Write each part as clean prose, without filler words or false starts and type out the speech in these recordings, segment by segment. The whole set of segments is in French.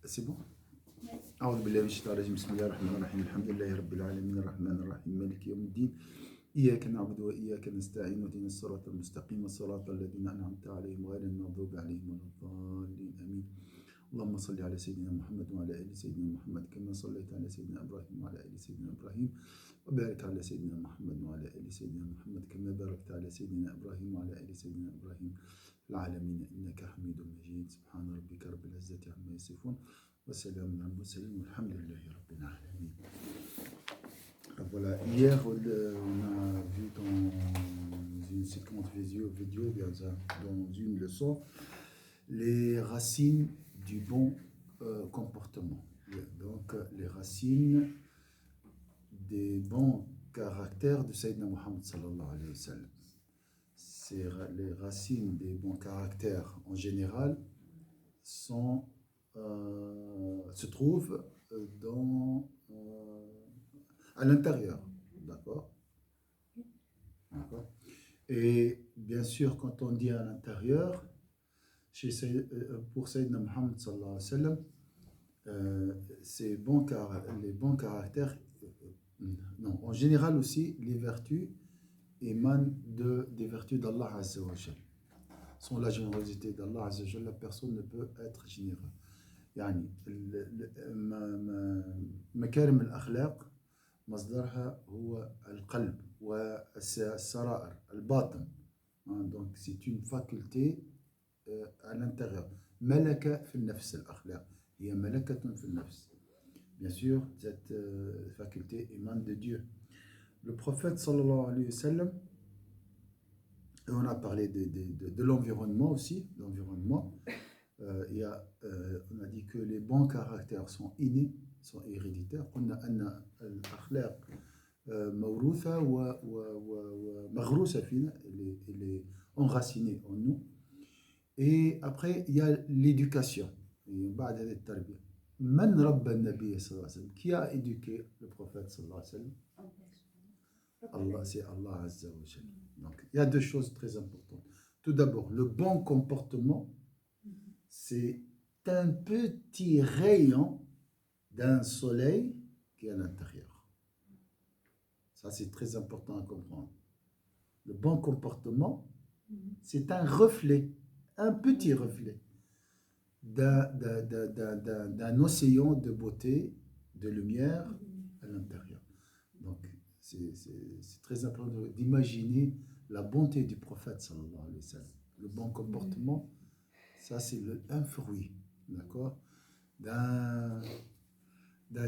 C'est bon? أعوذ بالله من الشيطان الرجيم بسم الله الرحمن الرحيم الحمد لله رب العالمين الرحمن الرحيم مالك يوم الدين إياك نعبد وإياك نستعين واهدنا الصراط المستقيم صراط الذين أنعمت عليهم غير المغضوب عليهم ولا الضالين آمين اللهم صل على سيدنا محمد وعلى آل سيدنا محمد كما صليت على سيدنا إبراهيم وعلى آل سيدنا إبراهيم وبارك على سيدنا محمد وعلى آل سيدنا محمد كما باركت على سيدنا إبراهيم وعلى آل سيدنا إبراهيم العالمين إنك حميد مجيد سبحان ربك رب العزة عما يصفون وسلام على المرسلين والحمد لله رب العالمين. Voilà, hier on a vu dans une séquence vidéo dans une leçon les racines du bon comportement. Donc les racines des bons caractères de Sayyidina Muhammad sallallahu alayhi wa sallam. C'est les racines des bons caractères en général se trouvent à l'intérieur, d'accord? Et bien sûr, quand on dit à l'intérieur, pour Sayyidina Muhammad sallallahu alayhi wa sallam, les bons caractères, non, en général aussi, les vertus émanent des vertus d'Allah Azza wa Jal. Sans la générosité d'Allah Azza wa Jal, la personne ne peut être généreux. يعني مكارم الأخلاق مصدرها هو القلب والسرائر الباطن. Donc c'est une faculté à l'intérieur. ملكة في النفس الأخلاق هي ملكة في النفس. Bien sûr, cette faculté émane de Dieu. Le prophète sallallahu alayhi wa sallam, on a parlé de l'environnement aussi, l'environnement. On a dit que les bons caractères sont innés, sont héréditaires. On a الأخلاق موروثة ومغروسة فينا, elle est enracinée en nous. Et après, il y a l'éducation. بعد هذه التربية. من ربى النبي صلى الله عليه وسلم? Qui a éduqué le prophète صلى الله عليه وسلم? Allah, c'est Allah Azza wa Jal. Donc, il y a deux choses très importantes. Tout d'abord, le bon comportement, c'est un petit rayon d'un soleil qui est à l'intérieur. Ça, c'est très important à comprendre. Le bon comportement, c'est un reflet, un petit reflet d'un océan de beauté, de lumière à l'intérieur. Donc, c'est très important d'imaginer la bonté du prophète sallallahu alayhi wa sallam. Le bon comportement, ça c'est un fruit, d'accord, d'un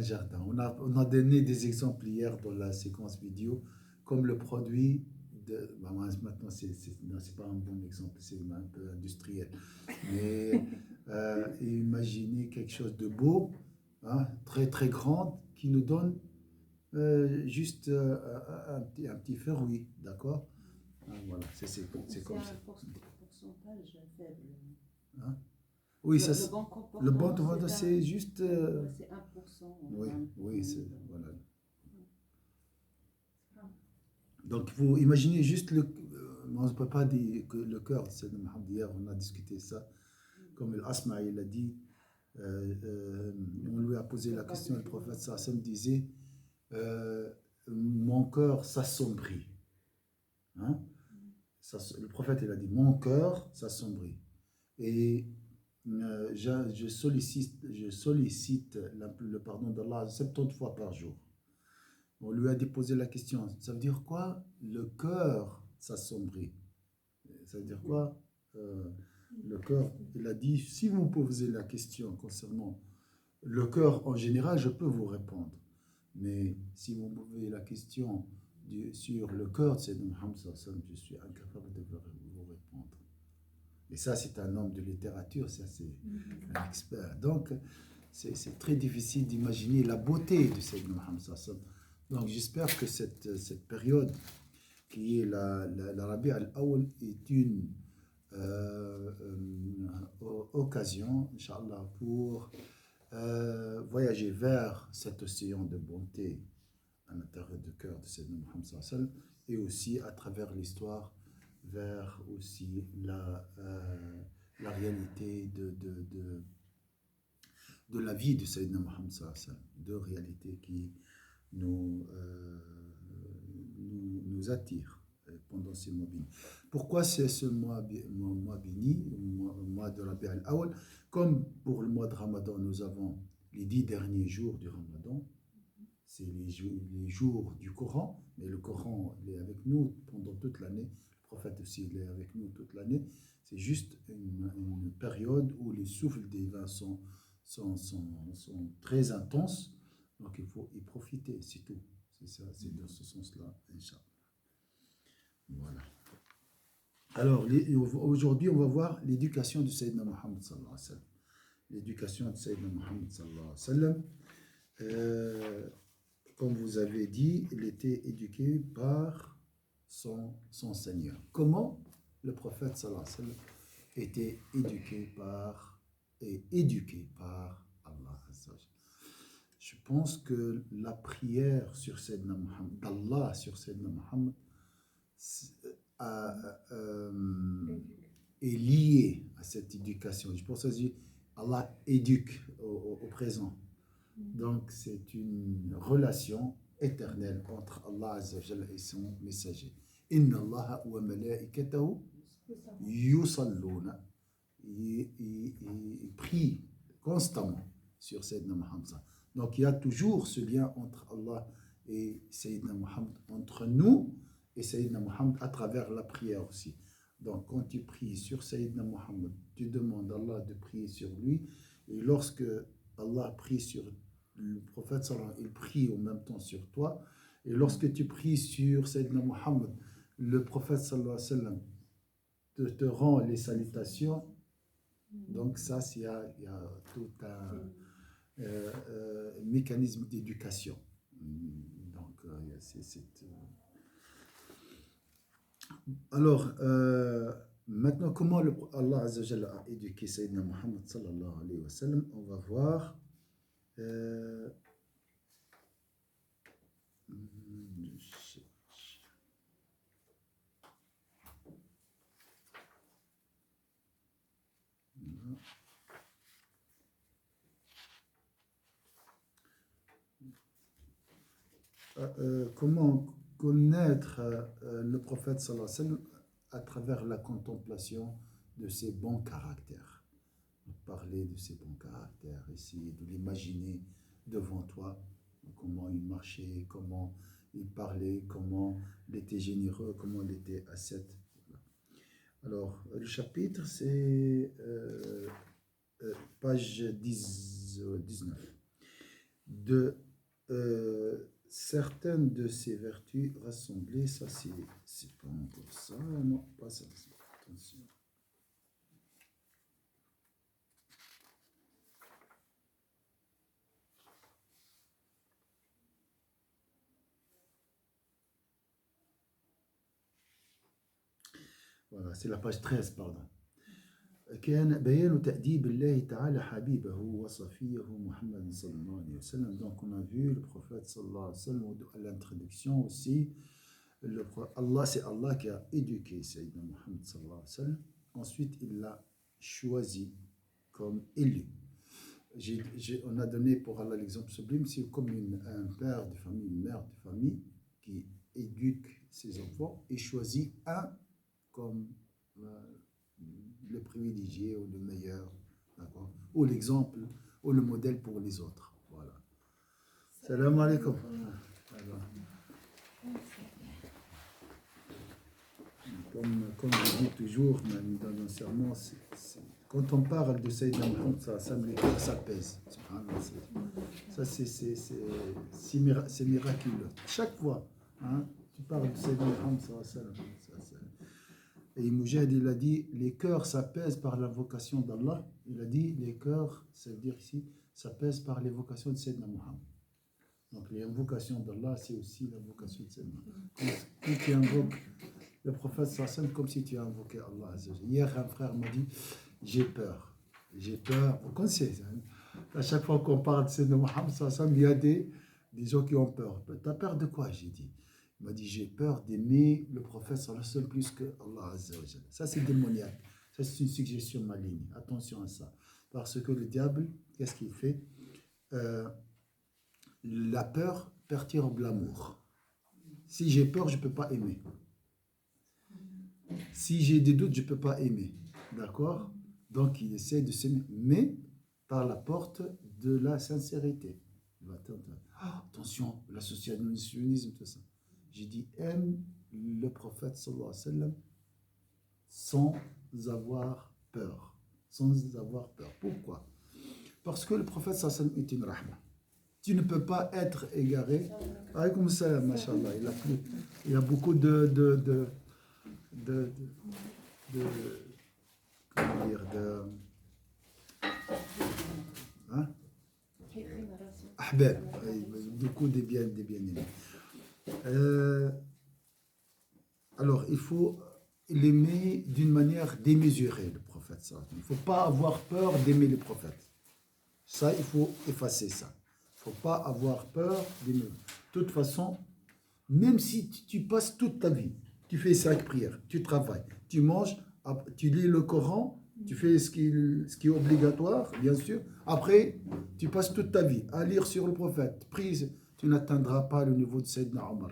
jardin. On a donné des exemples hier dans la séquence vidéo, comme le produit de... maintenant, c'est pas un bon exemple, c'est un peu industriel. Mais imaginez quelque chose de beau, hein, très très grand, qui nous donne juste un petit fruit, d'accord? Voilà, c'est comme ça. Pourcentage faible. Hein? Oui, le bon comportement, c'est juste... c'est 1%. Oui, c'est... Voilà. Donc, vous imaginez juste on ne peut pas dire que le cœur, c'est de Mohammed. Hier, on a discuté ça. Comme l'Asma, il a dit, on lui a posé la question, le prophète Sassam disait, mon cœur s'assombrit. Hein? Le prophète, il a dit, mon cœur s'assombrit. Et je sollicite le pardon d'Allah 70 fois par jour. On lui a déposé la question, ça veut dire quoi? Le cœur s'assombrit. Ça veut dire quoi? Le cœur, il a dit, si vous me posez la question concernant le cœur en général, je peux vous répondre. Mais si vous me posez la question sur le cœur de Sayyidina Muhammad, je suis incapable de vous répondre. Et ça, c'est un homme de littérature, ça c'est un expert. Donc, c'est très difficile d'imaginer la beauté de Sayyidina Muhammad. Donc, j'espère que cette période qui est la Rabi' al-Awwal est une occasion, Inch'Allah, pour voyager vers cet océan de bonté à l'intérieur du cœur de Sayyidina Muhammad et aussi à travers l'histoire vers aussi la réalité de la vie de Sayyidina Muhammad sallallahu alayhi wa sallam. Deux réalités qui nous, nous attirent pendant ces mois bénis. Pourquoi c'est ce mois béni, mois de Rabi' al-Awwal? Comme pour le mois de Ramadan, nous avons les 10 derniers jours du Ramadan, c'est les jours du Coran, mais le Coran il est avec nous pendant toute l'année, le prophète aussi il est avec nous toute l'année, c'est juste une période où les souffles divins sont très intenses, donc il faut y profiter, c'est tout, c'est ça, c'est dans ce sens-là, Inch'Allah. Voilà. Alors, aujourd'hui, on va voir l'éducation de Sayyidina Muhammad sallallahu alayhi wa sallam. L'éducation de Sayyidina Muhammad sallallahu alayhi wa sallam. Comme vous avez dit, il était éduqué par son Seigneur. Comment le prophète sallallahu alayhi wa sallam était éduqué par Allah Azza wa Jalla? Je pense que la prière sur Sayyidina Muhammad, d'Allah sur Sayyidina Muhammad, est liée à cette éducation. Je pense que Allah éduque au présent. Donc c'est une relation éternelle entre Allah Azza wa Jalla et son messager. Inna Allah wa malaikatahu yusalluna. Il prie constamment sur Sayyidina Muhammad. Donc il y a toujours ce lien entre Allah et Sayyidina Muhammad, entre nous et Sayyidina Muhammad à travers la prière aussi. Donc quand tu pries sur Sayyidina Muhammad, tu demandes à Allah de prier sur lui, et lorsque Allah prie sur le prophète sallallahu alayhi wa sallam, il prie en même temps sur toi, et lorsque tu pries sur Sayyidina Muhammad, le prophète sallallahu alayhi wa sallam te rend les salutations. Donc ça, il y a tout un mécanisme d'éducation. Donc alors, maintenant, comment Allah Azza wa Jalla a éduqué Sayyidina Muhammad sallallahu alayhi wa sallam? On va voir. Comment connaître le prophète sallallahu alayhi wa sallam à travers la contemplation de ses bons caractères. Parler de ses bons caractères, essayer de l'imaginer devant toi, comment il marchait, comment il parlait, comment il était généreux, comment il était ascète. Alors, le chapitre, c'est page 19. Certaines de ces vertus rassemblées, ça c'est pas encore ça, non, pas ça, attention. Voilà, c'est la page 13, pardon. كان بيان تأديب الله تعالى حبيبه وصفيه محمد صلى الله عليه وسلم. Donc on a vu le prophète sallallahu alayhi wa sallam à l'introduction aussi. Allah, c'est Allah qui a éduqué Sayyidina Muhammad sallallahu alayhi wa sallam. Ensuite, il l'a choisi comme élu. On a donné pour Allah l'exemple sublime, c'est comme un père de famille, une mère de famille qui éduque ses enfants et choisit un comme le privilégié ou le meilleur, d'accord, ou l'exemple ou le modèle pour les autres. Voilà. Salam alaikum. Comme je dis toujours dans un sermon, quand on parle de Sayyidina Muhammad, ça pèse. Ça, c'est miraculeux. Chaque fois, hein, tu parles de Sayyidina Muhammad, et Mujahid, il a dit, les cœurs s'apaisent par l'invocation d'Allah. Il a dit, les cœurs, ça veut dire ici, s'apaisent par l'évocation de Sayyidina Muhammad. Donc, l'invocation d'Allah, c'est aussi l'invocation de Sayyidina Muhammad. Quand tu invoques le prophète sallam comme si tu as invoqué Allah. Hier, un frère m'a dit, j'ai peur. Vous connaissez, hein? À chaque fois qu'on parle de Sayyidina Muhammad sallam, il y a des gens qui ont peur. Tu as peur de quoi? J'ai dit. Il m'a dit, j'ai peur d'aimer le prophète sallallahu alayhi wa sallam plus que Allah Azza wa Jalla. Ça, c'est démoniaque. Ça, c'est une suggestion maligne. Attention à ça. Parce que le diable, qu'est-ce qu'il fait? La peur perturbe l'amour. Si j'ai peur, je ne peux pas aimer. Si j'ai des doutes, je ne peux pas aimer. D'accord? Donc, il essaie de s'aimer, mais par la porte de la sincérité. Il va attendre. Ah, attention, l'associationnisme, tout ça. J'ai dit, aime le prophète sallallahu alayhi wa sallam sans avoir peur. Sans avoir peur. Pourquoi? Parce que le prophète sallallahu alayhi wa sallam est une rahma. Tu ne peux pas être égaré. Alaykoum salam, mashallah. Il y a beaucoup de comment dire, hein? Ahbab, beaucoup des bien-aimés. Alors, il faut l'aimer d'une manière démesurée, le prophète. Ça. Il ne faut pas avoir peur d'aimer le prophète. Ça, il faut effacer ça. Il ne faut pas avoir peur d'aimer. De toute façon, même si tu passes toute ta vie, tu fais 5 prières, tu travailles, tu manges, tu lis le Coran, tu fais ce qui est obligatoire, bien sûr. Après, tu passes toute ta vie à lire sur le prophète. Prie, tu n'atteindras pas le niveau de Sayyidina Omar.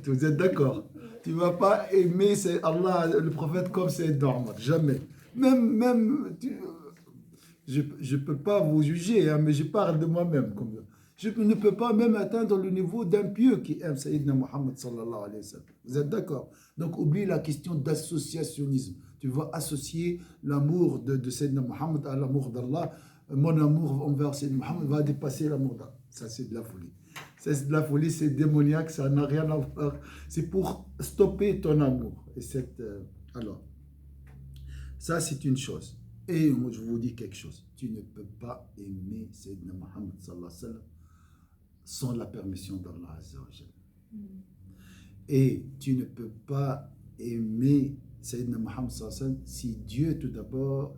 Vous êtes d'accord? Tu ne vas pas aimer Allah, le prophète, comme Sayyidina Omar. Jamais. Je ne peux pas vous juger, hein, mais je parle de moi-même. Je ne peux pas même atteindre le niveau d'un pieux qui aime Sayyidina Muhammad sallallahu alayhi wa sallam. Vous êtes d'accord? Donc, oublie la question d'associationnisme. Tu vas associer l'amour de Sayyidina Muhammad à l'amour d'Allah. Mon amour envers Sayyidina Muhammad va dépasser l'amour d'Allah. Ça, c'est de la folie. C'est de la folie, c'est démoniaque, ça n'a rien à voir. C'est pour stopper ton amour. Et alors, ça, c'est une chose. Et moi, je vous dis quelque chose. Tu ne peux pas aimer Sayyidina Muhammad sallallahu alayhi wa sallam sans la permission d'Allah Azza wa Jal. Et tu ne peux pas aimer Sayyidina Muhammad sallallahu alayhi wa sallam si Dieu tout d'abord,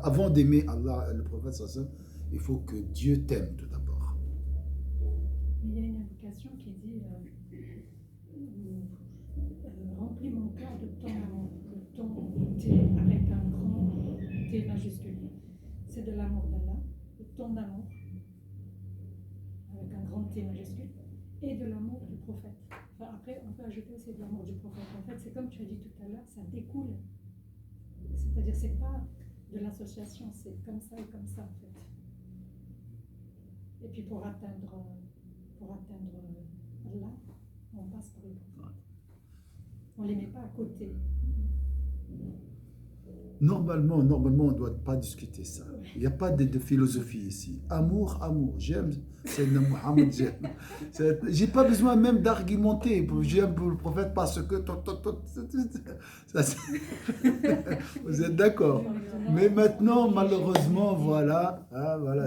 avant d'aimer Allah, le prophète sallallahu alayhi wa sallam, il faut que Dieu t'aime tout d'abord. Mais il y a une indication qui dit remplis mon cœur de ton amour, de ton T avec un grand T majuscule. C'est de l'amour d'Allah, de ton amour avec un grand T majuscule et de l'amour du prophète. Enfin, après, on peut ajouter aussi de l'amour du prophète. En fait, c'est comme tu as dit tout à l'heure, ça découle. C'est-à-dire, c'est pas de l'association, c'est comme ça et comme ça en fait. Et puis pour atteindre Allah, on passe par le prophète. On ne les met pas à côté. Normalement, on ne doit pas discuter ça. Il n'y a pas de philosophie ici. Amour. J'aime Sayyidina Muhammad, j'aime. J'ai pas besoin même d'argumenter. J'aime le prophète parce que... Vous êtes d'accord? Mais maintenant, malheureusement, voilà,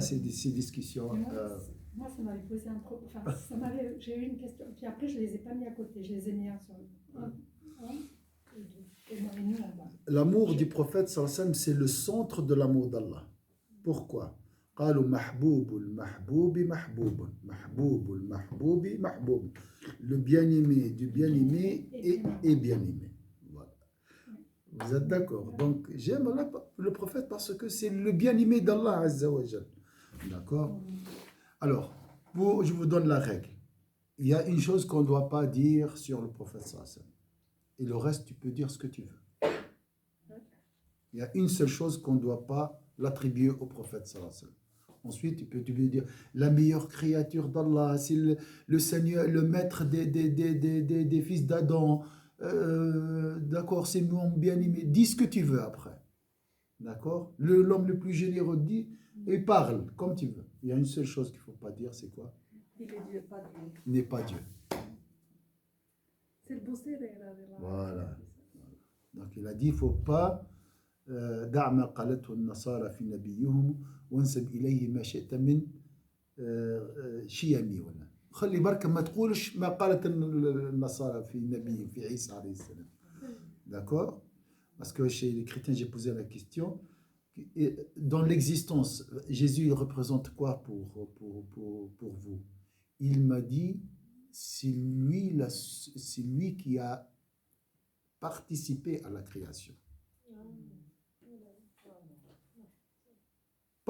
c'est ces discussions. Moi, ça m'avait posé un problème. Enfin, j'ai eu une question. Puis après, je ne les ai pas mis à côté. Je les ai mis un sur un et moi, et nous là-bas. L'amour du prophète sallallahu alayhi wa sallam, c'est le centre de l'amour d'Allah. Pourquoi? قالوا محبوب المحبوب محبوب محبوب المحبوب محبوب. Le bien-aimé du bien-aimé est bien-aimé. Voilà. Vous êtes d'accord? Donc j'aime le prophète parce que c'est le bien-aimé d'Allah Azza wa Jal. D'accord? Alors, je vous donne la règle. Il y a une chose qu'on ne doit pas dire sur le prophète sallallahu alayhi wa sallam. Et le reste, tu peux dire ce que tu veux. Il y a une seule chose qu'on ne doit pas l'attribuer au prophète sallallahu alayhi wa sallam. Ensuite, tu peux dire la meilleure créature d'Allah, c'est le Seigneur, le maître des fils d'Adam. D'accord, c'est mon bien-aimé. Dis ce que tu veux après. D'accord? L'homme le plus généreux dit et parle comme tu veux. Il y a une seule chose qu'il ne faut pas dire, c'est quoi? Il est Dieu, pas Dieu. Il n'est pas Dieu. C'est le Boussér. Voilà. Donc il a dit, il ne faut pas دع ما قالته النصارى في نبيهم وانسب إليه ما شئت من شيمي ولا خلي بركة ما تقولش ما قالت النصارى في نبيهم في عيسى عليه السلام. D'accord? Parce que chez les chrétiens, j'ai posé la question. Dans l'existence, Jésus, il représente quoi pour vous? Il m'a dit, c'est lui qui a participé à la création.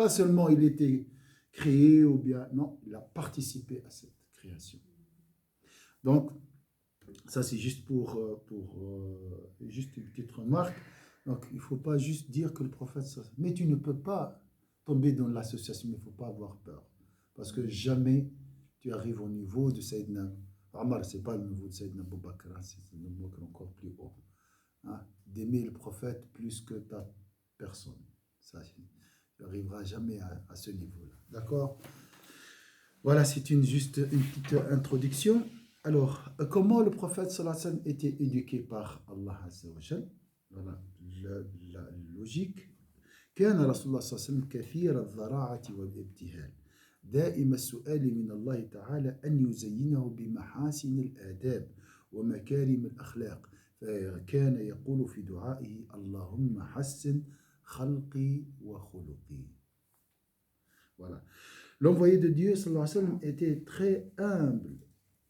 Pas seulement il était créé ou bien, non, il a participé à cette création. Donc, ça c'est juste juste une petite remarque. Donc, il ne faut pas juste dire que le prophète, mais tu ne peux pas tomber dans l'association, mais il ne faut pas avoir peur. Parce que jamais tu arrives au niveau de Sayyidina Omar, ce n'est pas le niveau de Sayyidina Abu Bakr, c'est un niveau encore plus haut. Hein, d'aimer le prophète plus que ta personne. Ça, tu n'arriveras jamais à ce niveau-là. D'accord? Voilà, c'est juste une petite introduction. Alors, comment le prophète sallallahu alayhi wa sallam était éduqué par Allah azza wa jal? Voilà, la logique. كان رسول الله صلى الله عليه وسلم كثير الضراعة والابتهال دائم السؤال من الله تعالى أن يزينه بمحاسن الآداب ومكارم الأخلاق فكان يقول في دعائه اللهم حسن خلقي وخلقي. Voilà. L'envoyé de Dieu sallallahu alayhi wa sallam était très humble,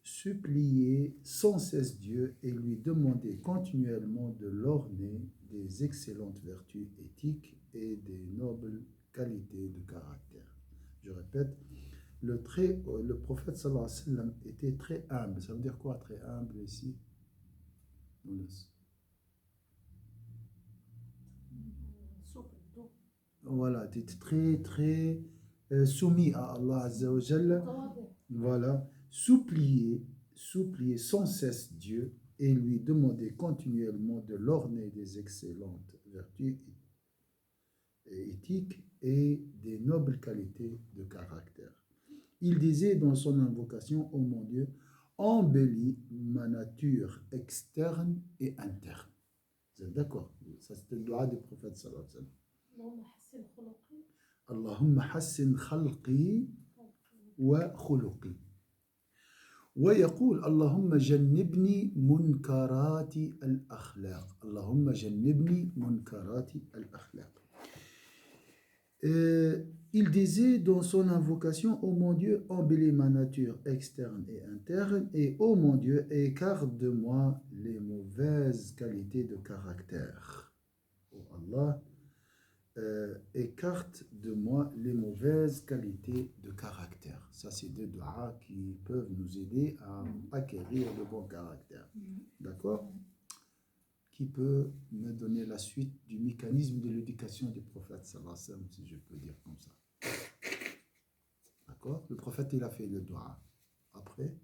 suppliait sans cesse Dieu et lui demandait continuellement de l'orner des excellentes vertus éthiques et des nobles qualités de caractère. Je répète, le prophète sallallahu alayhi wa sallam était très humble. Ça veut dire quoi très humble ici? Voilà, était très soumis à Allah azza wa jalla. Voilà, supplier sans cesse Dieu et lui demander continuellement de l'orner des excellentes vertus éthiques et des nobles qualités de caractère. Il disait dans son invocation, ô mon Dieu, embellis ma nature externe et interne. Vous êtes d'accord? Ça c'était le dua du prophète sallallahu alayhi wa sallam. Allahumma hassin khalqi wa khuluqi. ويقول اللهم جنبني منكرات الأخلاق اللهم جنبني منكرات الأخلاق. Il disait dans son invocation, ô mon Dieu, embellis ma nature externe et interne, et ô mon Dieu, écarte de moi les mauvaises qualités de caractère. Ô Allah, écarte de moi les mauvaises qualités de caractère. Ça, c'est deux doigts qui peuvent nous aider à acquérir le bon caractère. D'accord? Qui peut me donner la suite du mécanisme de l'éducation du prophète, sallallahu alayhi wa sallam, si je peux dire comme ça. D'accord? Le prophète, il a fait le doigt. Après?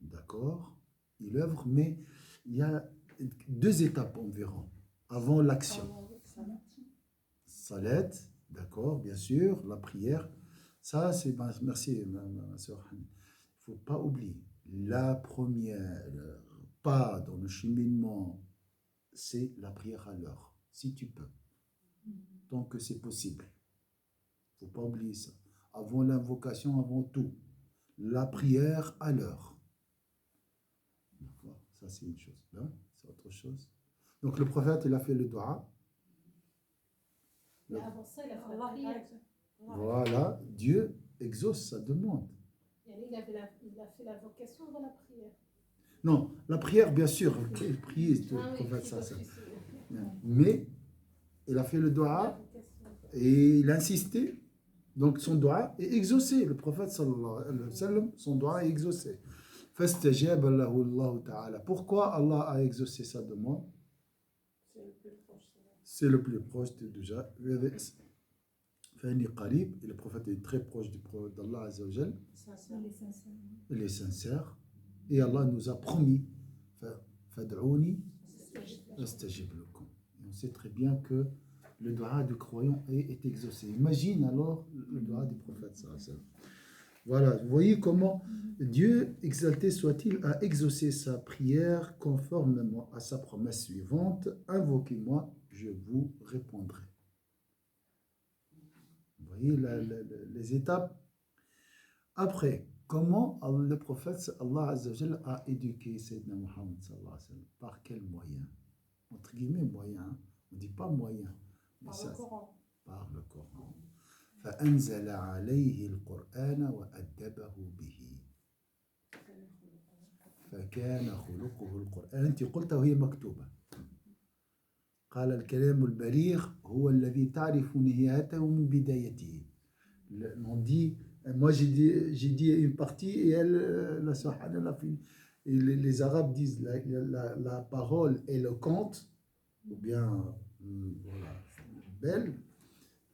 D'accord? Il œuvre, mais il y a deux étapes environ avant l'action. Salat, d'accord, bien sûr, la prière. Ça, c'est... Merci, ma soeur. Il ne faut pas oublier. La première pas dans le cheminement, c'est la prière à l'heure, si tu peux. Tant que c'est possible. Il ne faut pas oublier ça. Avant l'invocation, avant tout. La prière à l'heure. D'accord, ça c'est une chose. Là, c'est autre chose. Donc le prophète, il a fait le dua. Mais avant ça, il a fait la prière. Voilà, Dieu exauce sa demande. Il a fait la vocation avant la prière. Non, la prière, bien sûr, il priait le prophète ça. Mais il a fait le dua et il a insisté. Donc son dua est exaucé. Le prophète sallallahu alayhi wa sallam, son dua est exaucé. فاستجاب له الله تعالى. Pourquoi Allah a exaucé sa demande? C'est le plus proche déjà. فإني قريب. Et le prophète est très proche d'Allah Azza wa Jal. Il est sincère. Et Allah nous a promis فادعوني أستجب لكم. On sait très bien que le dua du croyant est exaucé. Imagine alors le dua du prophète sallallahu alayhi wa sallam. Voilà, vous voyez comment Dieu, exalté soit-il, a exaucé sa prière conformément à sa promesse suivante. Invoquez-moi, je vous répondrai. Vous voyez les étapes. Après, comment le prophète Allah Azza wa Jalla a éduqué Sayyidina Muhammad sallallahu alayhi wa sallam? Par quel moyen? Entre guillemets, moyen. On ne dit pas moyen. Par le Coran. Par le Coran. فأنزل عليه القرآن وأدبه به فكان خلقه القرآن. أنت قلتها وهي مكتوبة. قال الكلام البليغ هو الذي تعرف نهايته من بدايته. On dit, moi j'ai dit une partie et elle, la Subhanallah, les Arabes disent la parole éloquente, ou bien voilà, belle,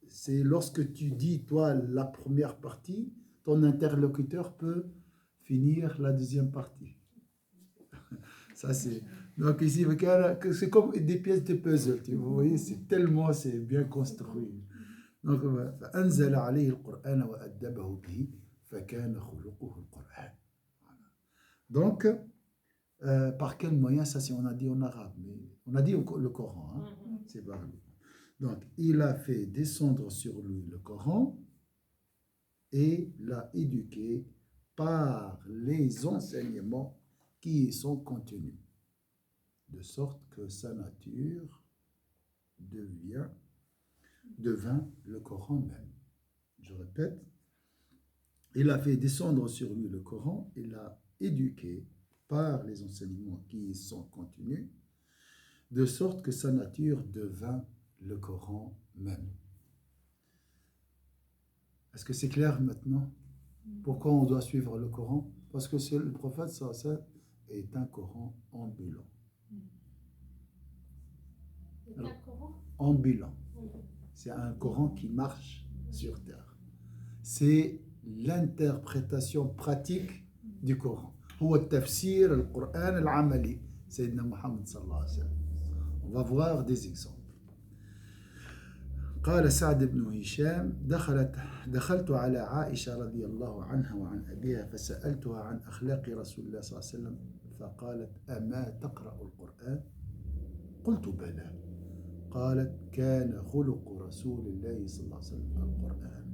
c'est lorsque tu dis, toi, la première partie, ton interlocuteur peut finir la deuxième partie. Ça, c'est... Donc ici, c'est comme des pièces de puzzle, vous voyez, c'est bien construit. Donc, فأنزل عليه القرآن وأدبه به فكان خلقه القرآن. Donc, par quel moyen, ça, on a dit en arabe, mais on a dit le Coran, hein, c'est parlé. Donc, il a fait descendre sur lui le Coran et l'a éduqué par les enseignements qui y sont contenus, de sorte que sa nature devint le Coran même. Je répète, il a fait descendre sur lui le Coran et l'a éduqué par les enseignements qui y sont contenus, de sorte que sa nature devint le Coran même. Est-ce que c'est clair maintenant? Pourquoi on doit suivre le Coran? Parce que le prophète sallallahu est un Coran ambulant. Alors, ambulant. C'est un Coran qui marche sur terre. C'est l'interprétation pratique du Coran. هو التفسير القرآن العملي سيدنا محمد صلى الله عليه وسلم. On va voir des exemples. قال سعد بن هشام دخلت على عائشة رضي الله عنها وعن أبيها فسألتها عن أخلاق رسول الله صلى الله عليه وسلم فقالت أما تقرأ القرآن؟ قلت بلى. قالت كان خلق رسول الله صلى الله عليه وسلم القرآن.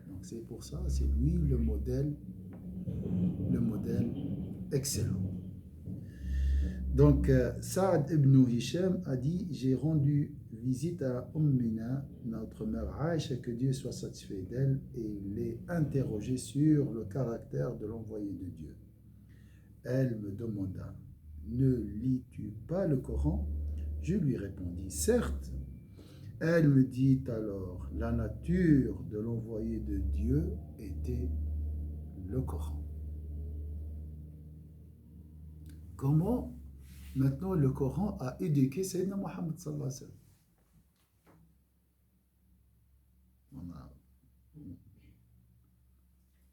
Donc c'est pour ça, c'est lui le modèle excellent. Donc Saad ibn Hisham a dit, j'ai rendu visite à Ummina, notre mère Aïcha, que Dieu soit satisfait d'elle, et l'ai interrogée sur le caractère de l'envoyé de Dieu. Elle me demanda, ne lis-tu pas le Coran? Je lui répondis, certes. Elle me dit alors, la nature de l'envoyé de Dieu était le Coran. Comment maintenant le Coran a éduqué Sayyidina Muhammad sallallahu alayhi wa sallam?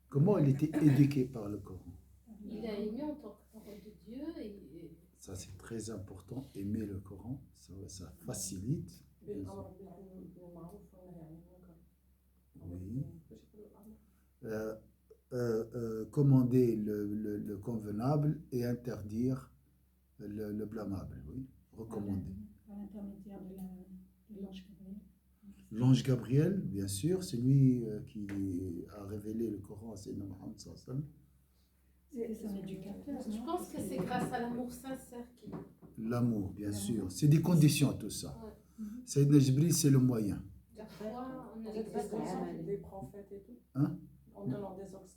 Comment il était éduqué par le Coran? Il a aimé en tant que parole de Dieu. Ça, c'est très important, aimer le Coran, ça facilite. Oui. Commander le convenable et interdire le blâmable, oui, recommander. À l'intermédiaire de l'ange Gabriel. L'ange Gabriel, bien sûr, c'est lui qui a révélé le Coran à Sayyidina Muhammad sallallahu alayhi wa sallam. C'est son éducateur. Je pense que c'est grâce à l'amour sincère qu'il a. L'amour, bien sûr. C'est des conditions, tout ça. Ouais. Sayyidina Jibril, c'est le moyen. La foi, on a Avec l'exemple des prophètes et tout. Hein? En donnant des exemples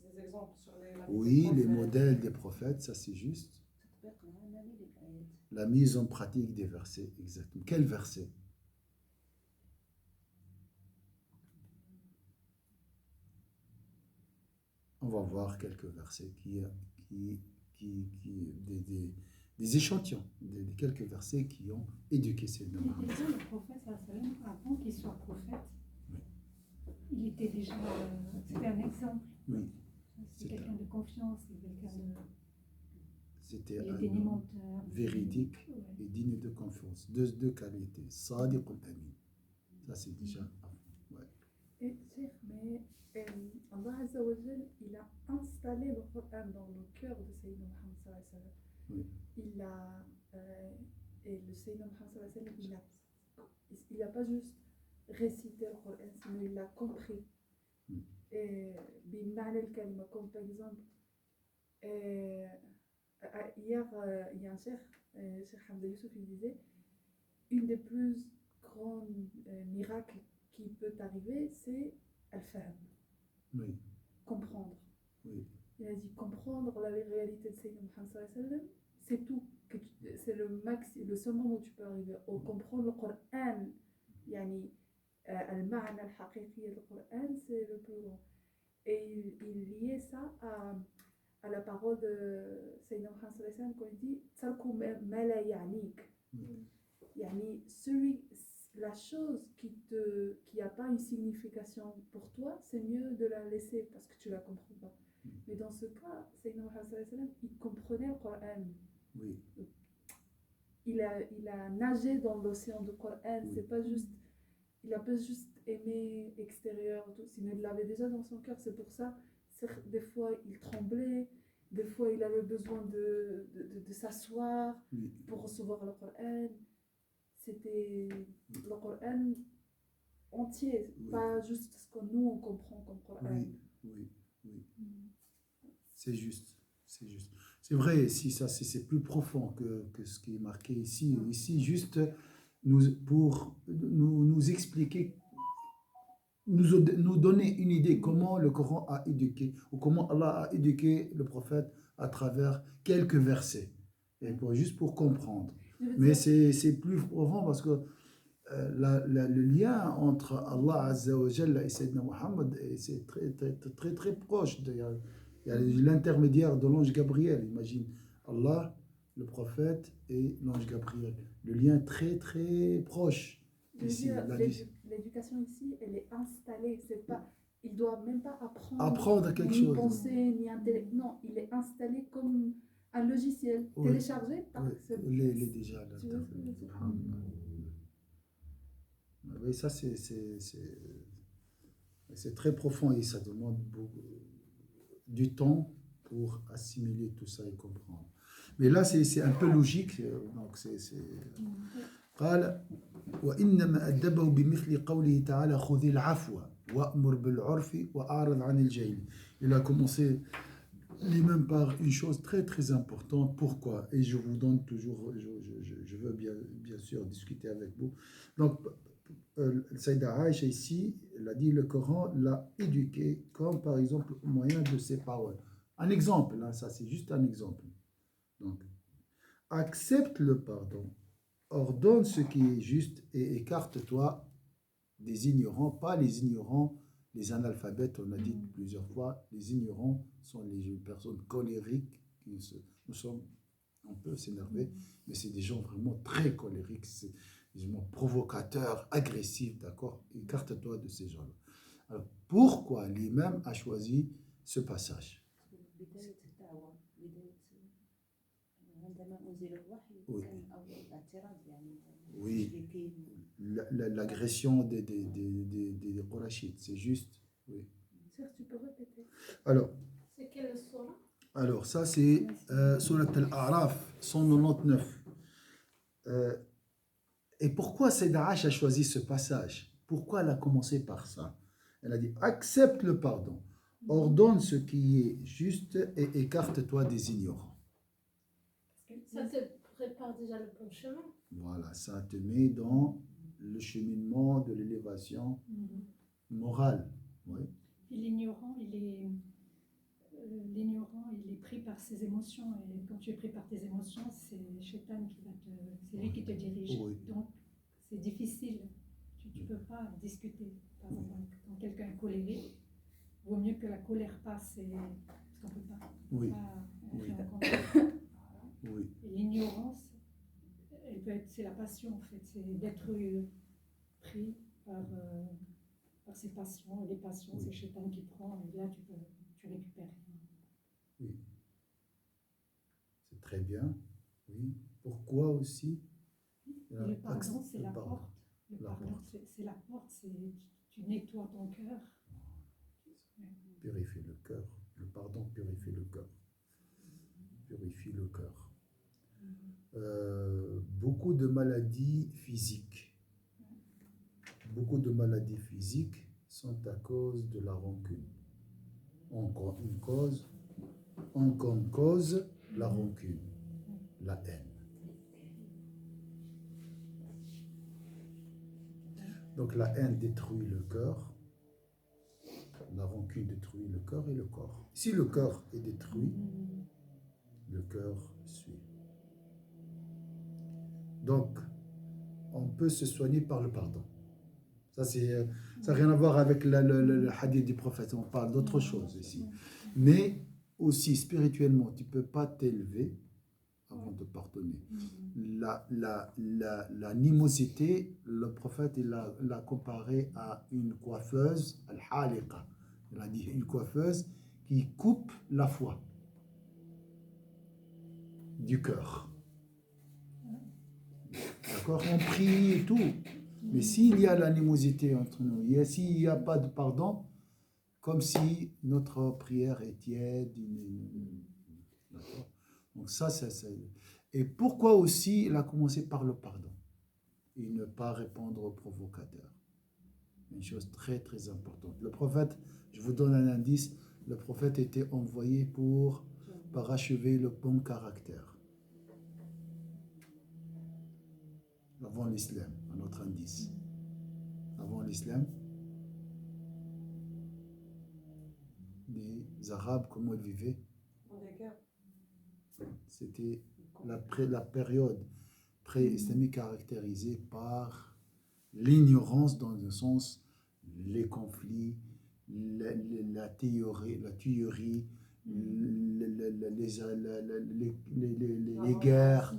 sur les... Oui, les modèles des prophètes, ça c'est juste. La mise en pratique des versets, exactement. Quel verset? On va voir quelques versets des échantillons, quelques versets qui ont éduqué ces deux hommes. Déjà, le prophète, avant qu'il soit prophète, oui. Il était déjà, c'était un exemple. Oui. C'est quelqu'un de confiance, c'était un homme véridique et digne de confiance. Deux qualités. Sadiq al-Amin. Ça, c'est déjà. Ouais. Et mais Allah Azza wa Jal, il a installé le Coran dans le cœur de Sayyidina Muhammad sallallahu alayhi wa sallam. Oui. Et le Sayyidina Muhammad sallallahu alayhi wa sallam, il n'a pas juste récité le Coran, mais il l'a compris. Et comme par exemple, hier, il y a un cheikh Hamza Youssouf, il disait, une des plus grands miracles qui peut arriver, c'est al-fahm. Oui. Comprendre. Oui. Il a dit comprendre la réalité de Sayyidina Muhammad sallallahu alayhi wa sallam, c'est tout. C'est le seul moment où tu peux arriver à comprendre le Coran. يعني المعنى الحقيقي du Coran, c'est le plus grand. Et il liait ça à la parole de Sayyidina Muhammad sallallahu alayhi wa sallam quand il dit ترك ما لا يعنيك. يعني la chose qui a pas une signification pour toi, c'est mieux de la laisser parce que tu la comprends pas. Mais dans ce cas, Sayyidina Muhammad sallallahu alayhi wa sallam, il comprenait le Coran. Oui. Il a nagé dans l'océan du Coran. C'est pas juste, il a pas juste aimé extérieur, tout, il l'avait déjà dans son cœur. C'est pour ça, des fois il tremblait, des fois il avait besoin de s'asseoir pour recevoir le Coran. C'était le Coran entier, pas juste ce que nous on comprend comme Coran. Oui. C'est juste. C'est vrai, si ça c'est plus profond que ce qui est marqué ici. Ici, juste pour nous expliquer, nous donner une idée comment le Coran a éduqué, ou comment Allah a éduqué le prophète à travers quelques versets. Et juste pour comprendre. Mais c'est plus profond parce que le lien entre Allah Azza wa Jalla et Sayyidina Muhammad, c'est très proche. D'ailleurs, il y a l'intermédiaire de l'ange Gabriel. Imagine Allah, le prophète et l'ange Gabriel. Le lien très proche. L'éducation ici, elle est installée. C'est pas, il doit même pas apprendre quelque chose. Ni penser, ni intellect. Non, il est installé comme un logiciel téléchargé. Il est déjà là. Oui, ça c'est très profond et ça demande du temps pour assimiler tout ça et comprendre. Mais là, c'est un peu logique. Donc, قال وإنما أدبه بمثل قوله تعالى خذ العفو وأمر بالعرف وأعرض عن الجاهلين. Il a commencé lui-même par une chose très importante. Pourquoi? Et je vous donne toujours, je veux bien sûr discuter avec vous. Donc, Saïda Aïcha ici, elle a dit le Coran l'a éduqué comme par exemple au moyen de ses paroles. Un exemple, là, ça c'est juste un exemple. Donc, accepte le pardon, ordonne ce qui est juste et écarte-toi des ignorants, pas les ignorants, les analphabètes, on a dit plusieurs fois, les ignorants sont les personnes colériques, on peut s'énerver, mais c'est des gens vraiment très colériques, c'est des gens provocateurs, agressifs, d'accord? Écarte-toi de ces gens-là. Alors, pourquoi l'imam a choisi ce passage? Oui, l'agression des Qurayshites, c'est juste. Oui. Tu peux répéter. Alors, c'est quelle sourate? Alors, ça c'est Surat Al-A'raf 199. Et pourquoi Sayyida Aïcha a choisi ce passage? Pourquoi elle a commencé par ça? Elle a dit accepte le pardon, ordonne ce qui est juste et écarte-toi des ignorants. Ça te prépare déjà le bon chemin. Voilà, ça te met dans le cheminement de l'élévation morale. Oui. Et l'ignorant, il est pris par ses émotions. Et quand tu es pris par tes émotions, c'est Shaitan c'est lui qui te dirige. Oui. Donc, c'est difficile. Tu ne peux pas discuter. Par exemple, quand quelqu'un est colérique, il vaut mieux que la colère passe parce qu'on ne peut pas. Oui. Oui. Et l'ignorance, c'est la passion en fait, c'est d'être pris par ses passions, et les passions, c'est Shaitan qui prend, et là tu récupères. Oui. C'est très bien. Oui. Pourquoi aussi? Le pardon, c'est la porte. Le pardon, c'est la porte, tu nettoies ton cœur. Purifie le cœur. Le pardon purifie le cœur. Purifie le cœur. Beaucoup de maladies physiques. Beaucoup de maladies physiques sont à cause de la rancune. Comme cause, la rancune, la haine. Donc la haine détruit le cœur, la rancune détruit le cœur et le corps. Si le cœur est détruit, le cœur suit. Donc, on peut se soigner par le pardon. Ça, ça n'a rien à voir avec le hadith du prophète. On parle d'autre chose ici. Mais aussi, spirituellement, tu ne peux pas t'élever avant de pardonner. L'animosité, le prophète, il l'a comparé à une coiffeuse, al-haliqa. Il a dit une coiffeuse qui coupe la foi du cœur. D'accord? On prie et tout. Mais s'il y a l'animosité entre nous, s'il n'y a pas de pardon, comme si notre prière est tiède. D'accord? Donc ça, et pourquoi aussi il a commencé par le pardon et ne pas répondre aux provocateurs? Une chose très très importante. Le prophète, je vous donne un indice, le prophète était envoyé pour parachever le bon caractère. Avant l'islam, un autre indice. Avant l'islam, les Arabes, comment ils vivaient? C'était la période pré-islamique caractérisée par l'ignorance dans le sens, les conflits, la tuerie, les guerres.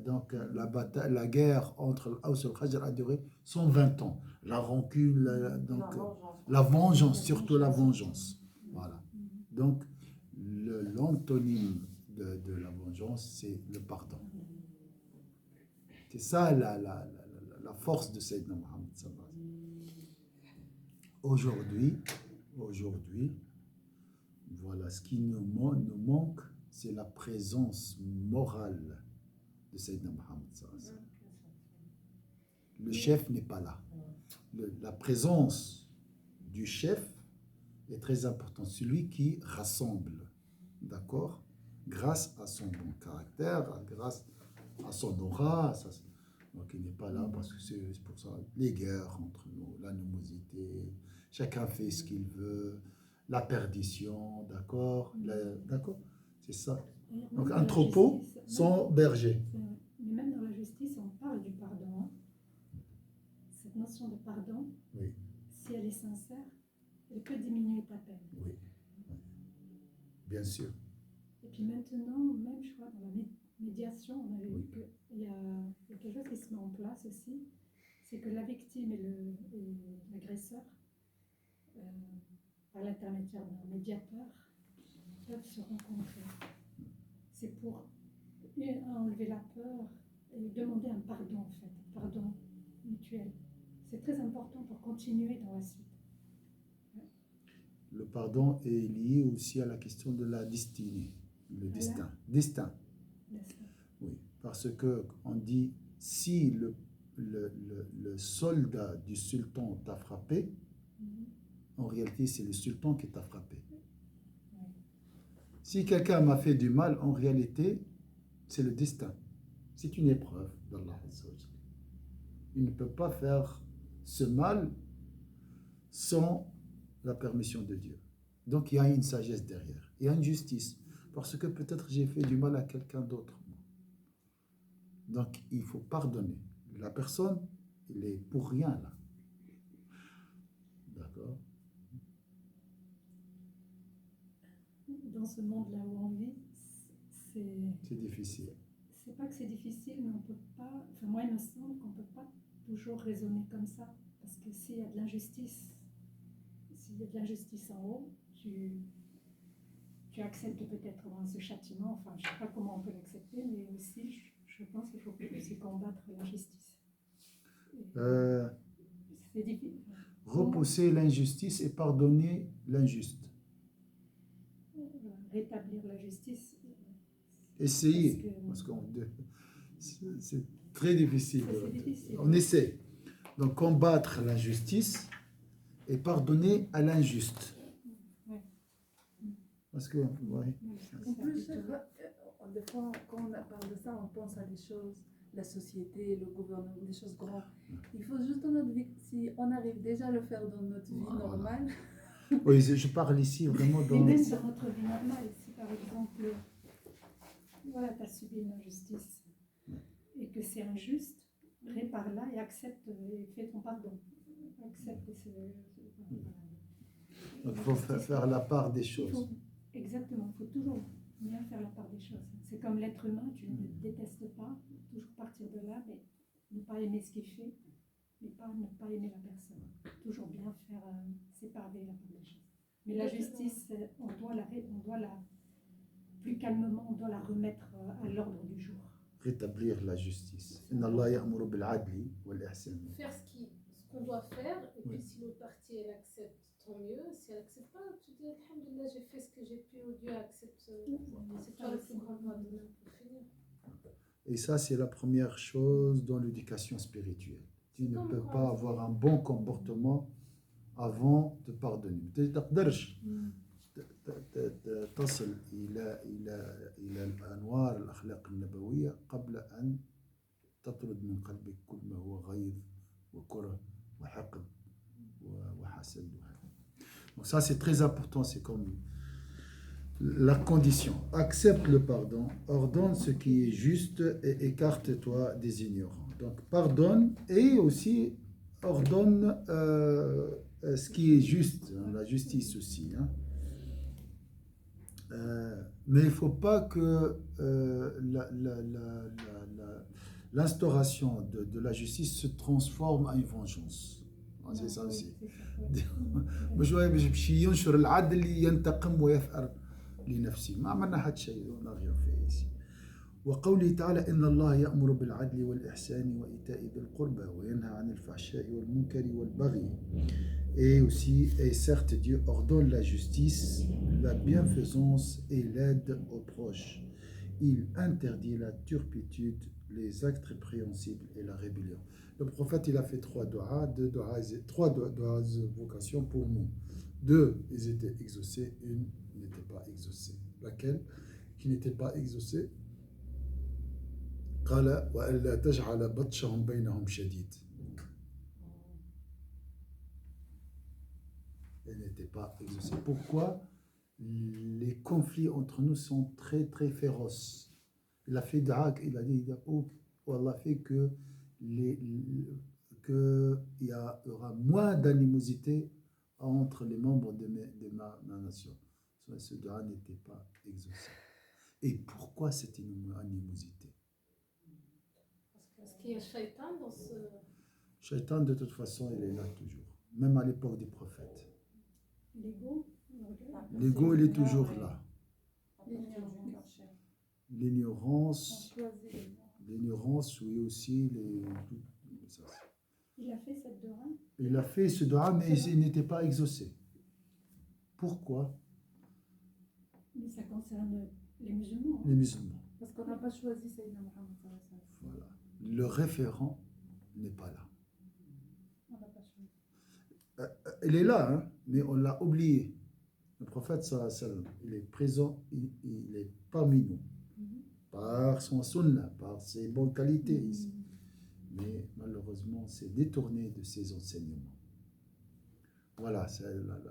Donc la guerre entre l'Aws et le Khazraj a duré 120 ans. La rancune, la vengeance, surtout la vengeance. Voilà. Donc l'antonyme de la vengeance, c'est le pardon. C'est ça la force de Sayyidina Muhammad sallallahu alayhi wa sallam. Aujourd'hui, voilà, ce qui nous manque, c'est la présence morale de Sayyidina Muhammad sallallahu alayhi wa sallam. Le chef n'est pas là. La présence du chef est très importante. Celui qui rassemble, d'accord, grâce à son bon caractère, grâce à son aura. Donc il n'est pas là parce que c'est pour ça les guerres entre nous, l'animosité, chacun fait ce qu'il veut, la perdition, d'accord, d'accord, c'est ça. Donc un troupeau sans berger. Mais même dans la justice, on parle du pardon. Cette notion de pardon, oui, si elle est sincère, elle peut diminuer ta peine. Oui, bien sûr. Et puis maintenant, même je crois dans la médiation, on avait vu qu'il y a quelque chose qui se met en place aussi, c'est que la victime et l'agresseur, par l'intermédiaire d'un médiateur, peuvent se rencontrer. C'est pour enlever la peur et demander un pardon en fait, un pardon mutuel. C'est très important pour continuer dans la suite. Le pardon est lié aussi à la question de la destinée, le destin. Destin. Oui, parce que on dit si le soldat du sultan t'a frappé, en réalité c'est le sultan qui t'a frappé. Si quelqu'un m'a fait du mal, en réalité c'est le destin. C'est une épreuve d'Allah. Il ne peut pas faire ce mal sans la permission de Dieu. Donc il y a une sagesse derrière, il y a une justice, parce que peut-être j'ai fait du mal à quelqu'un d'autre. Donc il faut pardonner. La personne, elle est pour rien là. D'accord? Dans ce monde-là où on vit, c'est difficile. C'est pas que c'est difficile, mais on peut pas. Enfin, moi, il me semble qu'on peut pas toujours raisonner comme ça, parce que s'il y a de l'injustice, en haut, tu acceptes peut-être ce châtiment. Enfin, je sais pas comment on peut l'accepter, mais aussi, je pense qu'il faut aussi combattre l'injustice. C'est difficile. Repousser l'injustice et pardonner l'injuste. Rétablir la justice. Essayer, parce que c'est très difficile. C'est difficile. On essaie. Donc combattre l'injustice et pardonner à l'injuste. Ouais. Parce que, ouais. En plus, des fois, quand on parle de ça, on pense à des choses, la société, le gouvernement, des choses grandes. Il faut juste dans notre vie, si on arrive déjà à le faire dans notre vie normale. Oui, je parle ici vraiment dans... Mais même dans notre vie normale, si par exemple, voilà, tu as subi une injustice et que c'est injuste, répare-la et accepte et fais ton pardon. Accepte. Donc il faut faire la part des choses. Exactement, il faut toujours bien faire la part des choses. C'est comme l'être humain, tu ne le détestes pas, toujours partir de là, mais ne pas aimer ce qu'il fait, mais ne pas aimer la personne. Toujours bien faire séparer la part des choses. Mais la justice, on doit la plus calmement, on doit la remettre à l'ordre du jour. Rétablir la justice. Inna Allah ya'muru bil adli wal ihsan. Faire ce qu'on doit faire, et puis Oui. si l'autre partie elle accepte, tant mieux. Si elle accepte pas, tu dis Alhamdulillah, j'ai fait ce que j'ai pu, Dieu accepte. C'est toi le plus grand pardonneur pour finir. Et ça, c'est la première chose dans l'éducation spirituelle. Tu ne Comme peux quand pas on avoir dit- un bon comportement avant de pardonner. Tu تقدرش تصل إلى الأنوار الأخلاق النبوية قبل أن تطرد من قلبك كل ما هو غيظ وكره وحقد وحسد. Donc ça, c'est très important. C'est comme la condition. Accepte le pardon, ordonne ce qui est juste et écarte-toi des ignorants. Donc pardonne et aussi ordonne ce qui est juste, hein, la justice aussi. Hein. Mais il ne faut pas que l'instauration de la justice se transforme en une vengeance. Ah, c'est ça aussi. مش باش ينشر العدل ينتقم ويثأر لنفسه ما عملنا حد شيء ولا غير في وقوله تعالى إن الله يأمر بالعدل والإحسان وإيتاء ذي القربى وينهى عن الفحشاء والمنكر والبغي. Et aussi, et certes, Dieu ordonne la justice, la bienfaisance et l'aide aux proches. Il interdit la turpitude, les actes répréhensibles et la rébellion. Le prophète, il a fait trois doigts de vocation pour nous. Deux, ils étaient exaucés, une n'était pas exaucée. Laquelle qui n'était pas exaucée? قال وألا تجعل بطشهم بينهم شديد. Elle n'était pas exaucée. Pourquoi? Les conflits entre nous sont très très féroces. Il a fait d'Aak, il a dit oh Allah fait que il y aura moins d'animosité entre les membres de ma nation. Ce dua n'était pas exaucé. Et pourquoi cette animosité? Parce qu'il y a Shaitan dans ce. Shaitan, de toute façon, il est là toujours, même à l'époque des prophètes. L'ego, il est toujours là. L'ignorance, oui aussi. Il a fait cette doua. Il a fait ce doua, mais il n'était pas exaucé. Pourquoi? Mais ça concerne les musulmans. Les musulmans. Parce qu'on n'a pas choisi Sayyidina Mohammed. Voilà. Le référent n'est pas là. On n'a pas choisi. Il est là, hein, mais on l'a oublié. Le prophète, il est présent, il est parmi nous. Par son sunna, par ses bonnes qualités ici. Mais malheureusement, c'est détourné de ses enseignements. Voilà, c'est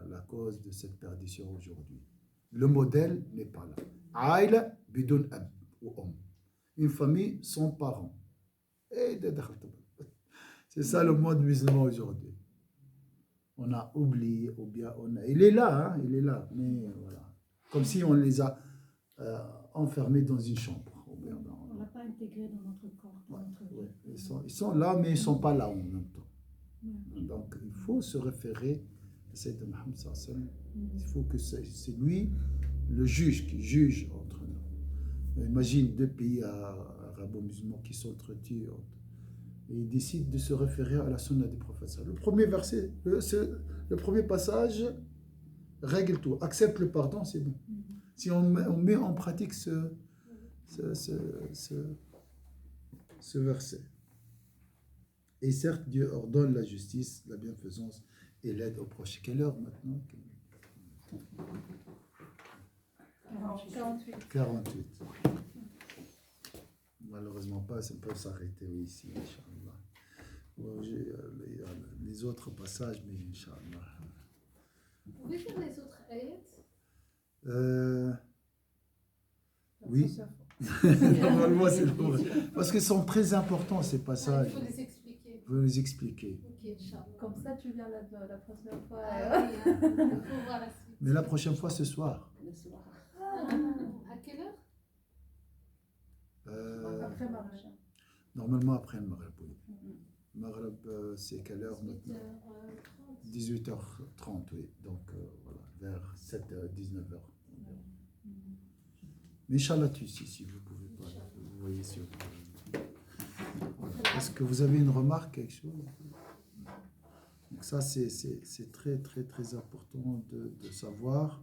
la cause de cette perdition aujourd'hui. Le modèle n'est pas là. Aïla bidun ab ou om. Une famille sans parents. C'est ça le monde musulman aujourd'hui. On a oublié, ou bien il est là, hein, il est là, mais voilà. Comme si on les a enfermés dans une chambre. On ne l'a pas intégré dans notre corps, dans notre vie. Ouais. Ils sont là, mais ils ne sont pas là en même temps. Donc, il faut se référer à Sayyidina Mohammed sallallahu alayhi wa sallam. Il faut que c'est lui le juge qui juge entre nous. Imagine deux pays arabo-musulmans qui s'entretuent et ils décident de se référer à la sunna des prophètes. Le premier verset, le premier passage règle tout. Accepte le pardon, c'est bon. Si on met en pratique ce verset. Et certes, Dieu ordonne la justice, la bienfaisance et l'aide aux proches. Quelle heure maintenant? 48. Malheureusement pas, ça peut s'arrêter ici, Inch'Allah. Les autres passages, mais Inch'Allah. Vous pouvez faire les autres ayats? Oui. Normalement, c'est le prophète. Parce qu'ils sont très importants, c'est pas ça. Il faut les expliquer. Je veux les expliquer. Ok, Inch'Allah. Comme ça, tu viens la prochaine fois. Ah oui, hein, il faut voir la suite. Mais la prochaine fois, ce soir. Le soir. Ah, à quelle heure? Après Marrakech. Normalement, après le Maghreb, oui. Maghreb, c'est quelle heure maintenant? 18h30. 18h30, oui. Donc, voilà, vers 7h, 19h. Mais Inch'Allah, si vous pouvez pas, vous voyez sur... Voilà. Est-ce que vous avez une remarque, quelque chose? Donc ça, c'est très, très, très important de savoir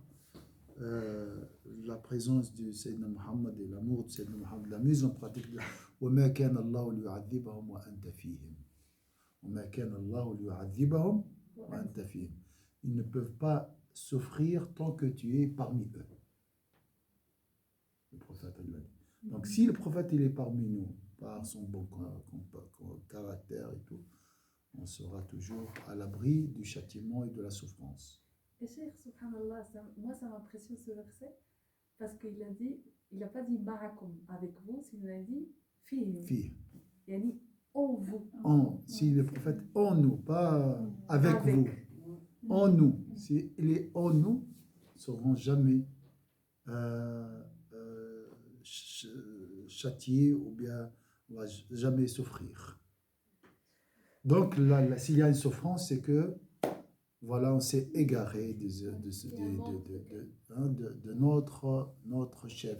la présence du Sayyidina Muhammad et l'amour du Sayyidina Muhammad, la mise en pratique de وَمَا كَانَ اللَّهُ لِيُعَذِّبَهُمْ وَأَنْتَ فِيهِمْ وَمَا كَانَ اللَّهُ لِيُعَذِّبَهُمْ وَأَنْتَ فِيهِمْ. Ils ne peuvent pas souffrir tant que tu es parmi eux. Le prophète l'a dit. Donc si le prophète il est parmi nous, par son bon caractère et tout, on sera toujours à l'abri du châtiment et de la souffrance. Et Cheikh, subhanallah, moi ça m'impressionne ce verset parce qu'il a dit, il n'a pas dit ma'akum avec vous, il a dit fihim. Fille, Il a dit en vous. si le prophète en nous, pas avec vous, en nous, si il est en nous, ils ne seront jamais châtiés ou bien on va jamais souffrir. Donc là, s'il y a une souffrance, c'est que voilà, on s'est égaré de notre chef.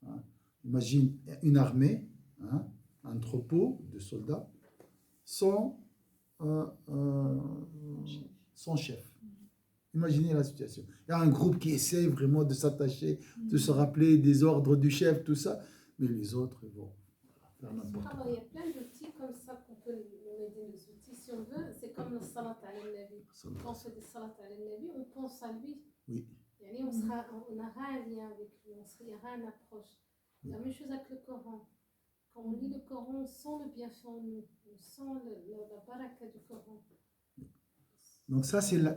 Hein. Imagine une armée, hein, un troupeau de soldats sans chef. Imaginez la situation. Il y a un groupe qui essaie vraiment de s'attacher, de se rappeler des ordres du chef, tout ça, mais les autres vont faire n'importe Alors, quoi. il y a plein d'outils comme ça qu'on peut nous aider, les outils, si on veut. C'est comme le salat al-Nabi. Quand on fait des salats al-Nabi, on pense à lui. Oui. Yani, on aura un lien avec lui, il y aura une approche. La même chose avec le Coran. Quand on lit le Coran, on sent le bienfait en nous, on sent la baraka du Coran. Donc ça, c'est la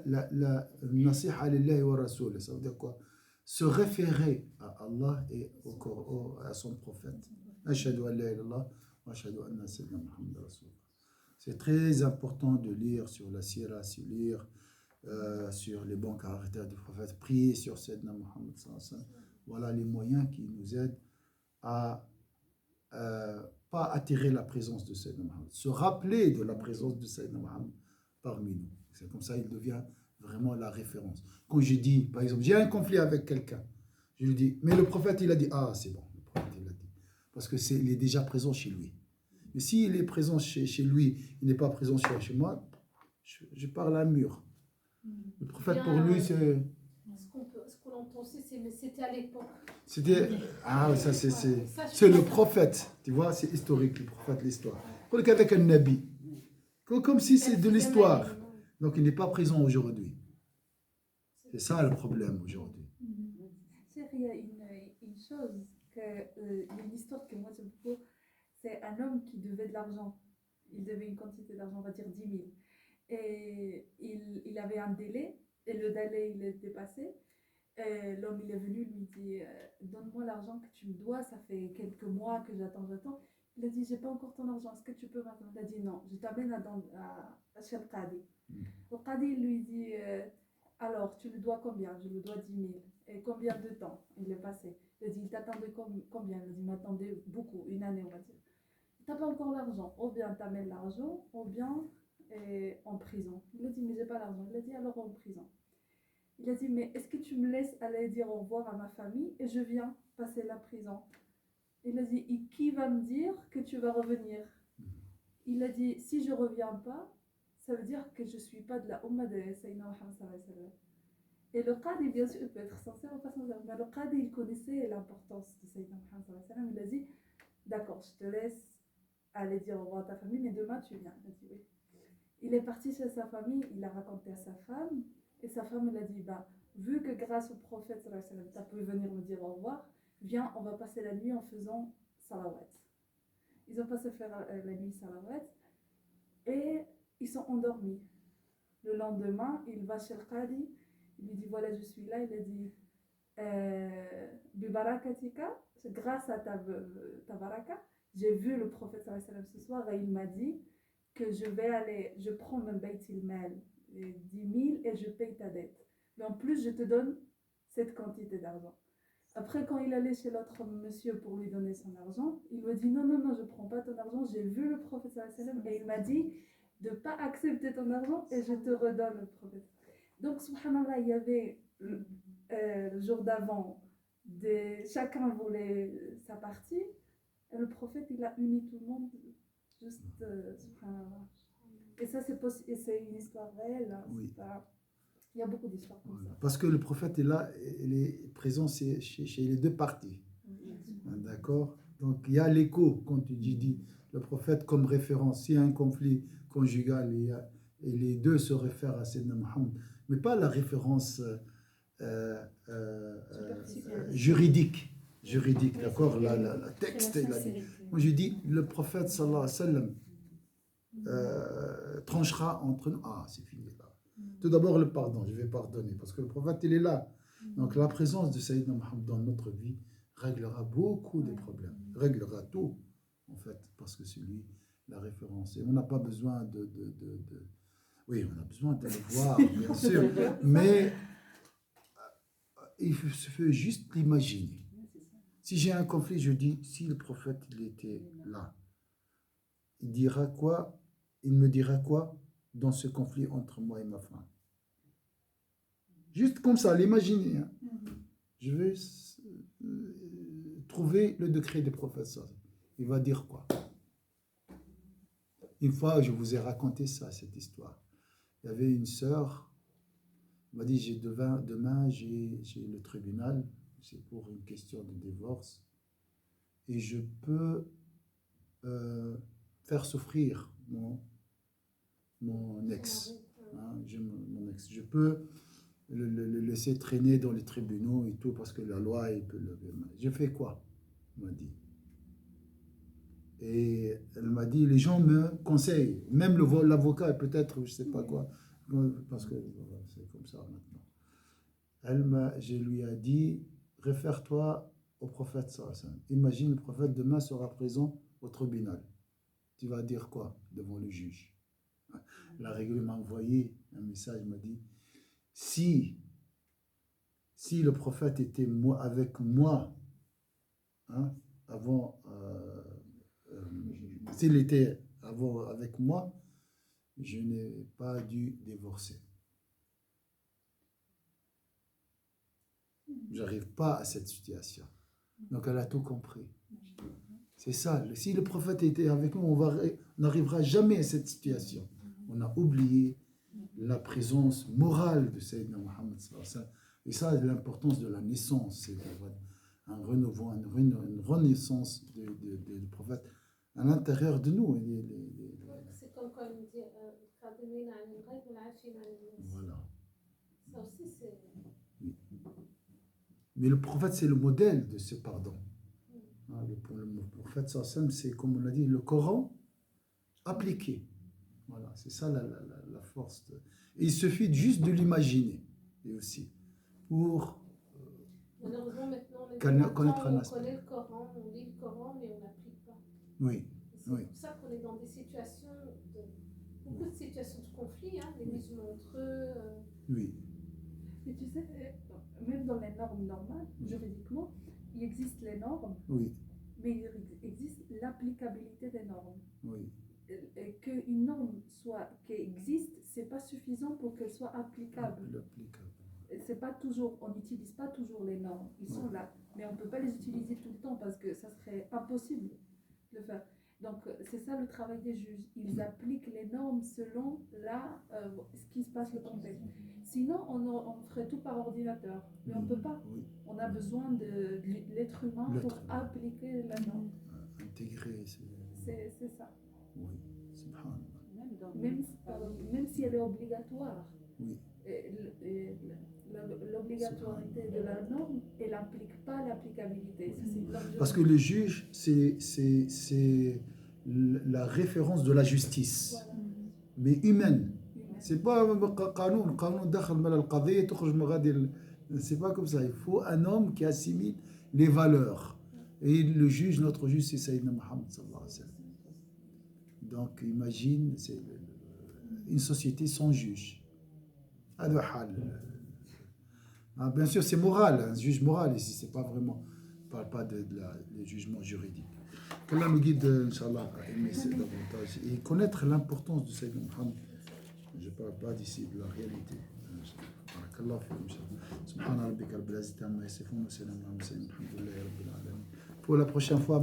nasiha lillahi wa rasoul. Ça veut dire quoi? Se référer à Allah et au Coran, à son prophète. Ashhadu an la ilaha illallah wa ashhadu anna sayyidina Muhammad rasoul. C'est très important de lire sur la sira, sur lire sur les bons caractères du prophète, prier sur sayyidina Muhammad. Voilà les moyens qui nous aident à pas attirer la présence de sayyidina Muhammad, se rappeler de la présence de sayyidina Muhammad parmi nous. C'est comme ça qu'il devient vraiment la référence. Quand je dis, par exemple, j'ai un conflit avec quelqu'un, je lui dis, mais le prophète, il a dit, ah, c'est bon, le prophète, il a dit. Parce que il est déjà présent chez lui. Mais s'il est présent chez lui, il n'est pas présent chez moi, je parle à un mur. Le prophète, pour lui, c'est... Ce qu'on entend aussi, mais c'était à l'époque. C'était... Ah, ça, c'est le prophète. Tu vois, c'est historique, le prophète, l'histoire. Avec un nabi. Comme si c'est de l'histoire. Donc, il n'est pas présent aujourd'hui. C'est ça le problème aujourd'hui. Il y a une chose, une histoire que moi j'aime beaucoup, c'est un homme qui devait de l'argent. Il devait une quantité d'argent, on va dire 10 000. Et il avait un délai, et le délai il est dépassé. Et l'homme il est venu, lui dit donne-moi l'argent que tu me dois, ça fait quelques mois que j'attends. Il a dit j'ai pas encore ton argent, est-ce que tu peux m'attendre? Il a dit non, je t'amène à chez le Qadi. Le Qadi il lui dit alors tu le dois combien? Je le dois 10 000. Et combien de temps? Il est passé. Il a dit il t'attendait combien? Il a dit il m'attendait beaucoup, une année on va dire. T'as pas encore l'argent, ou bien t'amènes l'argent, ou bien en prison. Il a dit mais j'ai pas l'argent. Il a dit alors en prison. Il a dit mais est-ce que tu me laisses aller dire au revoir à ma famille et je viens passer la prison? Il a dit et qui va me dire que tu vas revenir? Il a dit si je reviens pas, ça veut dire que je suis pas de la Ummah de Sayyidina Muhammad sallallahu alayhi wa sallam. Et le Qadi, bien sûr, il peut être sincère ou pas sincère, mais le Qadi, il connaissait l'importance de Sayyidina Muhammad sallallahu alayhi wa sallam. Il a dit d'accord, je te laisse aller dire au revoir à ta famille, mais demain tu viens. Il a dit oui. Il est parti chez sa famille, il a raconté à sa femme, et sa femme elle a dit bah, vu que grâce au prophète sallallahu alayhi wa sallam, tu as pu venir me dire au revoir, viens, on va passer la nuit en faisant salawat. Ils ont passé faire la nuit salawat et ils sont endormis. Le lendemain, il va chez le Qadi, il lui dit voilà, je suis là. Il a dit Bibarakatika, grâce à ta baraka, j'ai vu le prophète sallallahu alayhi wa sallam ce soir et il m'a dit que je prends mon Bayt al-Mal, 10 000 et je paye ta dette. Mais en plus, je te donne cette quantité d'argent. Après, quand il allait chez l'autre monsieur pour lui donner son argent, il me dit non, je ne prends pas ton argent, j'ai vu le prophète sallallahu alayhi wa sallam et il m'a dit de ne pas accepter ton argent et je te redonne le prophète. Donc, subhanallah, il y avait le jour d'avant, chacun voulait sa partie et le prophète, il a uni tout le monde, juste, subhanallah. Et ça, c'est une histoire réelle. Hein, Oui. Il y a beaucoup d'histoires comme ça. Parce que le prophète est là, il est présent chez les deux parties. D'accord? Donc il y a l'écho, quand tu dis le prophète comme référence. S'il y a un conflit conjugal et les deux se réfèrent à Sayyidina Muhammad, mais pas la référence juridique, d'accord? La texte. Moi je dis, le prophète sallallahu alayhi wa sallam tranchera entre nous. Ah, c'est fini là. Tout d'abord le pardon, je vais pardonner parce que le prophète il est là. Donc la présence de Sayyidina Muhammad dans notre vie réglera beaucoup de problèmes, réglera tout en fait, parce que c'est lui la référence. Et on n'a pas besoin oui, on a besoin de le voir, bien sûr, mais il suffit juste l'imaginer. Si j'ai un conflit, je dis, si le prophète il était là, il dira quoi? Il me dira quoi dans ce conflit entre moi et ma femme? Juste comme ça, l'imaginer. Hein. Je vais trouver le décret du prophète. Il va dire quoi? Une fois, je vous ai raconté ça, cette histoire. Il y avait une sœur, elle m'a dit, demain, j'ai le tribunal, c'est pour une question de divorce, et je peux faire souffrir mon ex. Hein, mon ex. Je peux le laisser traîner dans les tribunaux et tout, parce que la loi, il peut le... Je fais quoi? Elle m'a dit. Et elle m'a dit, les gens me conseillent, même l'avocat, peut-être, je ne sais pas quoi, parce que c'est comme ça maintenant. Je lui ai dit, réfère-toi au prophète sallallahu alayhi wa sallam. Imagine le prophète demain sera présent au tribunal. Tu vas dire quoi devant le juge? La règle m'a envoyé un message, m'a dit, si le prophète était avec moi, hein, avant, s'il était avant avec moi, je n'ai pas dû divorcer. J'arrive pas à cette situation. Donc elle a tout compris. C'est ça. Si le prophète était avec nous, on n'arrivera jamais à cette situation. On a oublié la présence morale de Sayyidina Muhammad. Et ça, l'importance de la naissance, c'est un renouveau, une renaissance du prophète à l'intérieur de nous. C'est comme quand il dit voilà. Ça aussi, c'est... Oui. Mais le prophète, c'est le modèle de ce pardon. Le prophète, c'est comme on l'a dit, le Coran appliqué. Voilà, c'est ça la force. Et il suffit juste de l'imaginer. Et aussi, pour malheureusement, maintenant, connaître un aspect. On connaît le Coran, on lit le Coran, mais on n'applique pas. Oui. C'est pour ça qu'on est dans des situations, beaucoup de situations de conflit, hein, les musulmans entre eux. Oui. Mais tu sais, même dans les normes normales, juridiquement, il existe les normes, oui. Mais il existe l'applicabilité des normes. Oui. Qu'une norme qui existe, c'est pas suffisant pour qu'elle soit applicable. C'est pas toujours, on n'utilise pas toujours les normes. Ils sont là, mais on peut pas les utiliser tout le temps parce que ça serait impossible de le faire. Donc c'est ça le travail des juges. Ils appliquent les normes selon ce qui se passe le contexte. Sinon, on ferait tout par ordinateur, mais on peut pas. Oui. On a besoin de l'être humain pour appliquer la norme. Intégrer. C'est ça. Oui. Même si elle est obligatoire. Oui. L'obligatorité de la norme, elle n'implique pas l'applicabilité. Parce que le juge, c'est la référence de la justice, voilà. Mais humaine. C'est pas قانون دخل من القضية تخرج من غادي C'est pas comme ça. Il faut un homme qui assimile les valeurs. Et le juge, notre juge, c'est Sayyidina Muhammad sallallahu alayhi wa sallam. Donc, imagine, c'est une société sans juge. هذا حال. Ah, bien sûr, c'est moral, un juge moral ici, c'est pas vraiment, on parle pas de les jugements juridiques. Qu'Allah nous guide, Inch'Allah, à aimer davantage et connaître l'importance de Sayyidina Muhammad. Je parle pas d'ici, de la réalité. Barakallahu fikum, Inch'Allah. Subhana rabbika rabbil izzati amma yasifun wa salamun ala al mursalin, alhamdulillahi rabbil alamin. Pour la prochaine fois,